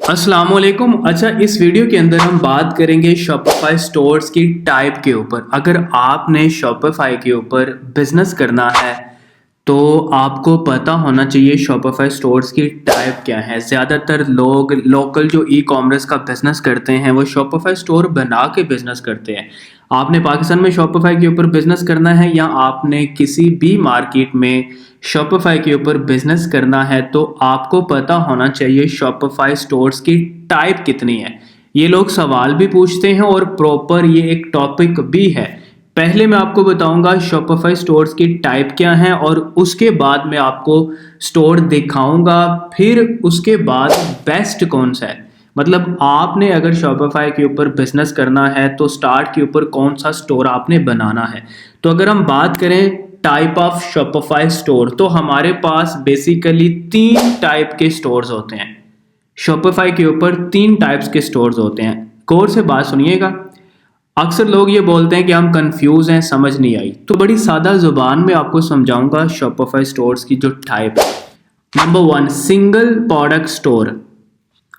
अस्सलामुअलैकुम। अच्छा, इस वीडियो के अंदर हम बात करेंगे शॉपिफाई स्टोर्स की टाइप के ऊपर। अगर आपने शॉपिफाई के ऊपर बिजनेस करना है तो आपको पता होना चाहिए शॉपिफाई स्टोर्स की टाइप क्या है। ज़्यादातर लोग लोकल जो ई कॉमर्स का बिजनेस करते हैं वो शॉपिफाई स्टोर बना के बिजनेस करते हैं। आपने पाकिस्तान में शॉपिफाई के ऊपर बिजनेस करना है या आपने किसी भी मार्केट में शॉपिफाई के ऊपर बिजनेस करना है तो आपको पता होना चाहिए शॉपिफाई स्टोर्स की टाइप कितनी है। ये लोग सवाल भी पूछते हैं और प्रॉपर ये एक टॉपिक भी है। पहले मैं आपको बताऊंगा शॉपिफाई स्टोर्स की टाइप क्या है और उसके बाद मैं आपको स्टोर दिखाऊंगा। फिर उसके बाद बेस्ट कौन सा है, मतलब आपने अगर शॉपिफाई के ऊपर बिजनेस करना है तो स्टार्ट के ऊपर कौन सा स्टोर आपने बनाना है। तो अगर हम बात करें टाइप ऑफ शॉपिफाई स्टोर तो हमारे पास बेसिकली 3 टाइप के स्टोर्स होते हैं। शॉपिफाई के ऊपर 3 टाइप्स के स्टोर्स होते हैं। गौर से बात सुनिएगा। अक्सर लोग ये बोलते हैं कि हम कंफ्यूज हैं, समझ नहीं आई, तो बड़ी सादा जुबान में आपको समझाऊंगा शॉपिफाई स्टोर्स की जो टाइप है। Number 1, single product store.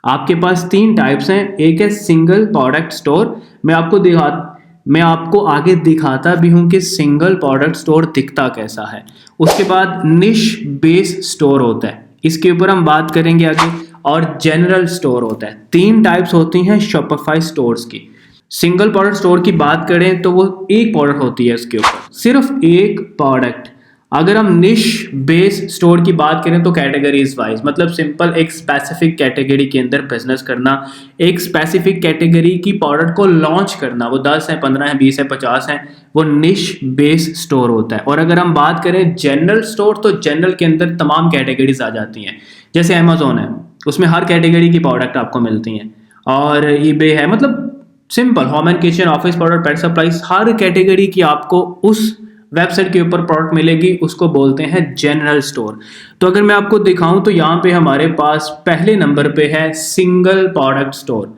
आपके पास 3 टाइप्स हैं। एक है सिंगल प्रोडक्ट स्टोर। मैं आपको आगे दिखाता भी हूं कि सिंगल प्रोडक्ट स्टोर दिखता कैसा है। उसके बाद निश बेस स्टोर होता है, इसके ऊपर हम बात करेंगे आगे। और जनरल स्टोर होता है। 3 टाइप्स होती हैं शॉपिफाई स्टोर्स की। सिंगल प्रोडक्ट स्टोर की बात करें तो वो एक प्रोडक्ट होती है, इसके ऊपर सिर्फ एक प्रोडक्ट। अगर हम निश बेस स्टोर की बात करें तो कैटेगरीज वाइज, मतलब सिंपल एक स्पेसिफिक कैटेगरी के अंदर बिजनेस करना, एक स्पेसिफिक कैटेगरी की प्रोडक्ट को लॉन्च करना, वो 10 है, 15 है, 20 है, 50 है, वो निश बेस स्टोर होता है। और अगर हम बात करें जनरल स्टोर तो जनरल के अंदर तमाम कैटेगरीज आ जाती हैं। जैसे अमेजोन है, उसमें हर कैटेगरी की प्रोडक्ट आपको मिलती हैं। और ईबे है, मतलब simple home and kitchen, office product, pet supplies, her category की आपको उस वेबसाइट के ऊपर प्रोडक्ट मिलेगी, उसको बोलते हैं जनरल स्टोर। तो अगर मैं आपको दिखाऊं तो यहाँ पे हमारे पास पहले नंबर पे है सिंगल प्रोडक्ट स्टोर।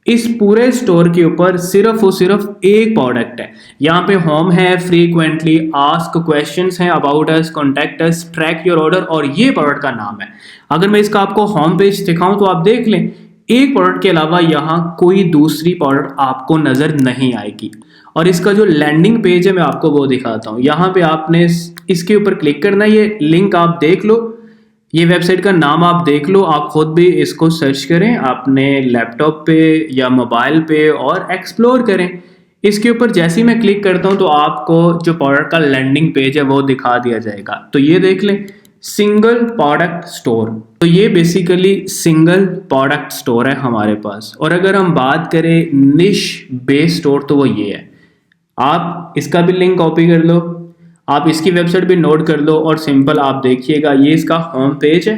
इस पूरे स्टोर के ऊपर सिर्फ और सिर्फ एक प्रोडक्ट है। यहाँ पे होम है, फ्रीक्वेंटली आस्क क्वेश्चंस हैं, about us, contact us, track your order, और ये प्रोडक्ट का नाम है। अगर मैं इसका आपको होम पेज दिखाऊं तो आप देख लें, एक प्रोडक्ट के अलावा यहाँ कोई दूसरी प्रोडक्ट आपको नजर नहीं आएगी। और इसका जो लैंडिंग पेज है मैं आपको वो दिखाता हूँ। यहाँ पे आपने इसके ऊपर क्लिक करना है, ये लिंक आप देख लो, ये वेबसाइट का नाम आप देख लो, आप खुद भी इसको सर्च करें अपने लैपटॉप पे या मोबाइल पे और एक्सप्लोर करें। इसके ऊपर जैसे ही मैं क्लिक करता हूँ तो आपको जो प्रोडक्ट का लैंडिंग पेज है वो दिखा दिया जाएगा। तो ये देख लें, सिंगल प्रोडक्ट स्टोर। तो ये बेसिकली सिंगल प्रोडक्ट स्टोर है हमारे पास। और अगर हम बात करें निश बेस स्टोर तो वो ये है। आप इसका भी लिंक कॉपी कर लो, आप इसकी वेबसाइट भी नोट कर लो और सिंपल आप देखिएगा, ये इसका होम पेज है,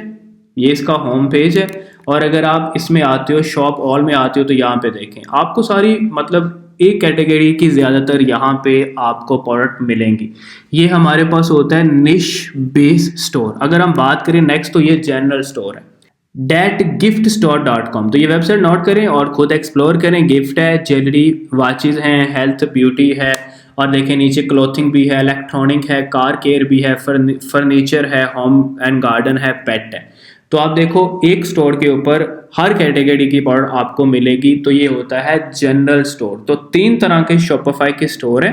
ये इसका होम पेज है। और अगर आप इसमें आते हो, शॉप ऑल में आते हो, तो यहाँ पे देखें आपको सारी, मतलब एक कैटेगरी की ज़्यादातर यहाँ पे आपको प्रोडक्ट मिलेंगी। ये हमारे पास होता है निश बेस स्टोर। अगर हम बात करें नेक्स्ट तो ये जनरल स्टोर है, datgiftstore.com। तो ये वेबसाइट नोट करें और खुद एक्सप्लोर करें। गिफ्ट है, ज्वेलरी, वॉचेज हैं, हेल्थ ब्यूटी है, और देखें नीचे क्लोथिंग भी है, इलेक्ट्रॉनिक है, कार केयर भी है, फर्नीचर है, होम एंड गार्डन है, पेट है। तो आप देखो एक स्टोर के ऊपर हर कैटेगरी की प्रोडक्ट आपको मिलेगी। तो ये होता है जनरल स्टोर। तो 3 तरह के शॉपिफाई के स्टोर है,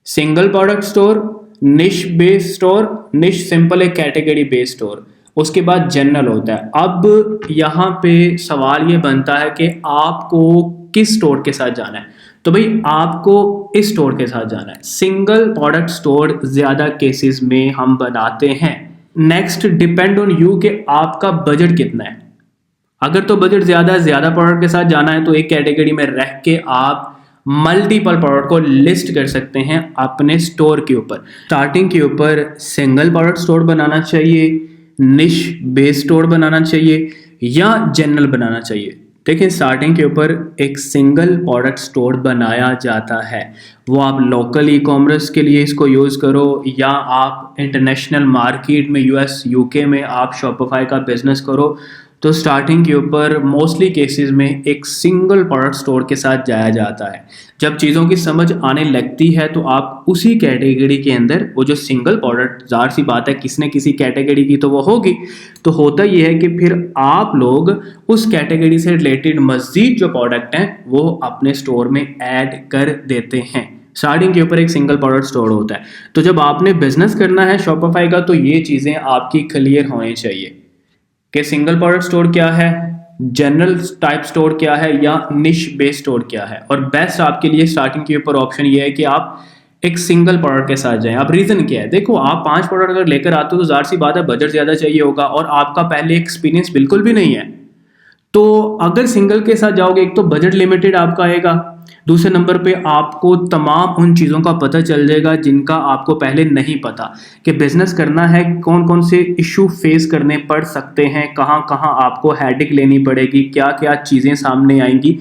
सिंगल प्रोडक्ट स्टोर, निश बेस स्टोर, निश सिंपल एक कैटेगरी बेस स्टोर, उसके बाद जनरल होता है। अब यहाँ पे सवाल ये बनता है कि आपको किस स्टोर के साथ जाना है। तो भाई आपको इस स्टोर के साथ जाना है। सिंगल प्रोडक्ट स्टोर ज़्यादा केसेस में हम बनाते हैं। नेक्स्ट डिपेंड ऑन यू कि आपका बजट कितना है। अगर तो बजट ज़्यादा प्रोडक्ट के साथ जाना है तो एक कैटेगरी में रह के आप मल्टीपल प्रोडक्ट को लिस्ट कर सकते हैं अपने स्टोर के ऊपर। स्टार्टिंग के ऊपर सिंगल प्रोडक्ट स्टोर बनाना चाहिए, निश बेस स्टोर बनाना चाहिए, या जनरल बनाना चाहिए। देखिए स्टार्टिंग के ऊपर एक सिंगल प्रोडक्ट स्टोर बनाया जाता है। वो आप लोकल ई कॉमर्स के लिए इसको यूज़ करो, या आप इंटरनेशनल मार्केट में यूएस यूके में आप शॉपिफाई का बिजनेस करो तो स्टार्टिंग के ऊपर मोस्टली केसेस में एक सिंगल प्रोडक्ट स्टोर के साथ जाया जाता है। जब चीज़ों की समझ आने लगती है तो आप उसी कैटेगरी के अंदर वो जो सिंगल प्रोडक्ट, ज़ाहिर सी बात है किसी न किसी कैटेगरी की तो वो होगी, तो होता ये है कि फिर आप लोग उस कैटेगरी से रिलेटेड मज़ीद जो प्रोडक्ट हैं वो अपने स्टोर में ऐड कर देते हैं। स्टार्टिंग के ऊपर एक सिंगल प्रोडक्ट स्टोर होता है। तो जब आपने बिजनेस करना है शॉपिफाई का तो ये चीज़ें आपकी क्लियर होनी चाहिए कि सिंगल प्रोडक्ट स्टोर क्या है, जनरल टाइप स्टोर क्या है, या निश बेस्ड स्टोर क्या है। और बेस्ट आपके लिए स्टार्टिंग के ऊपर ऑप्शन ये है कि आप एक सिंगल प्रोडक्ट के साथ जाएं। अब रीज़न क्या है, देखो आप 5 प्रोडक्ट अगर लेकर आते हो तो ज़ाहिर सी बात है बजट ज़्यादा चाहिए होगा और आपका पहले एक्सपीरियंस बिल्कुल भी नहीं है। तो अगर सिंगल के साथ जाओगे, एक तो बजट लिमिटेड आपका आएगा, दूसरे नंबर पे आपको तमाम उन चीज़ों का पता चल जाएगा जिनका आपको पहले नहीं पता कि बिजनेस करना है, कौन कौन से इशू फेस करने पड़ सकते हैं, कहाँ कहाँ आपको हेडेक लेनी पड़ेगी, क्या क्या चीज़ें सामने आएंगी।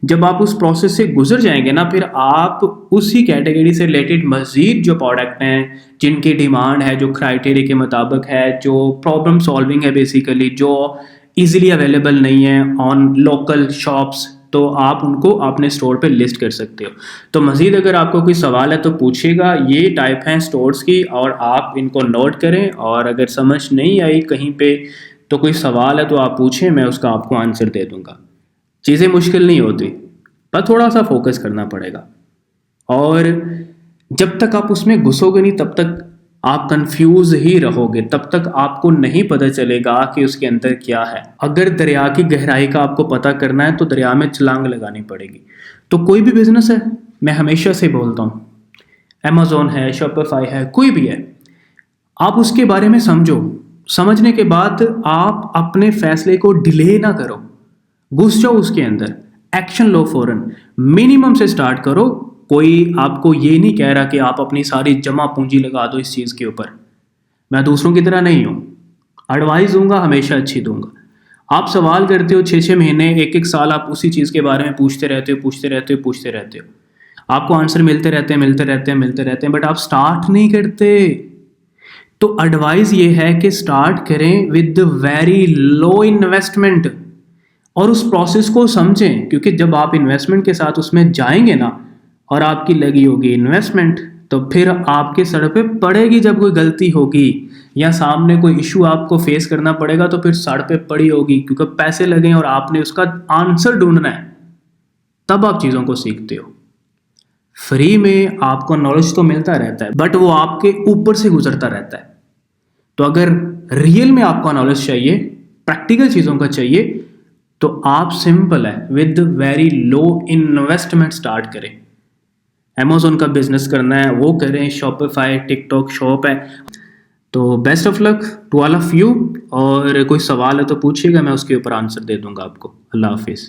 जब आप उस प्रोसेस से गुजर जाएंगे ना, फिर आप उसी कैटेगरी से रिलेटेड मज़ीद जो प्रोडक्ट हैं जिनकी डिमांड है, जो क्राइटेरिया के मुताबिक है, जो प्रॉब्लम सॉल्विंग है बेसिकली, जो इजीली अवेलेबल नहीं है ऑन लोकल शॉप्स, तो आप उनको अपने स्टोर पे लिस्ट कर सकते हो। तो मज़ीद अगर आपको कोई सवाल है तो पूछिएगा। ये टाइप हैं स्टोर्स की और आप इनको नोट करें, और अगर समझ नहीं आई कहीं पे तो कोई सवाल है तो आप पूछें, मैं उसका आपको आंसर दे दूंगा। चीज़ें मुश्किल नहीं होती, पर थोड़ा सा फोकस करना पड़ेगा, और जब तक आप उसमें घुसोगे नहीं तब तक आप कंफ्यूज ही रहोगे, तब तक आपको नहीं पता चलेगा कि उसके अंदर क्या है। अगर दरिया की गहराई का आपको पता करना है तो दरिया में छलांग लगानी पड़ेगी। तो कोई भी बिजनेस है, मैं हमेशा से बोलता हूँ, अमेज़ॉन है, शॉपिफाई है, कोई भी है, आप उसके बारे में समझो। समझने के बाद आप अपने फैसले को डिले ना करो, घुस जाओ उसके अंदर, एक्शन लो फौरन, मिनिमम से स्टार्ट करो। कोई आपको ये नहीं कह रहा कि आप अपनी सारी जमा पूंजी लगा दो इस चीज़ के ऊपर। मैं दूसरों की तरह नहीं हूँ, एडवाइस दूंगा हमेशा अच्छी दूंगा। आप सवाल करते हो 6-6 महीने, 1-1 साल आप उसी चीज़ के बारे में पूछते रहते हो, पूछते रहते हो, पूछते रहते हो, आपको आंसर मिलते रहते हैं, मिलते रहते हैं, मिलते रहते हैं, बट आप स्टार्ट नहीं करते। तो एडवाइस ये है कि स्टार्ट करें विद वेरी लो इन्वेस्टमेंट और उस प्रोसेस को समझें, क्योंकि जब आप इन्वेस्टमेंट के साथ उसमें जाएंगे ना और आपकी लगी होगी इन्वेस्टमेंट, तो फिर आपके सर पे पड़ेगी जब कोई गलती होगी या सामने कोई इशू आपको फेस करना पड़ेगा, तो फिर सर पे पड़ी होगी, क्योंकि पैसे लगे और आपने उसका आंसर ढूंढना है। तब आप चीज़ों को सीखते हो। फ्री में आपको नॉलेज तो मिलता रहता है, बट वो आपके ऊपर से गुजरता रहता है। तो अगर रियल में आपको नॉलेज चाहिए, प्रैक्टिकल चीज़ों का चाहिए, तो आप सिंपल है with very low investment start करें। अमेज़ॉन का बिजनेस करना है वो करें, शॉपिफाई, टिकटॉक शॉप है। तो best of luck to all of you, और कोई सवाल है तो पूछिएगा, मैं उसके ऊपर आंसर दे दूंगा आपको। अल्लाह हाफिज़।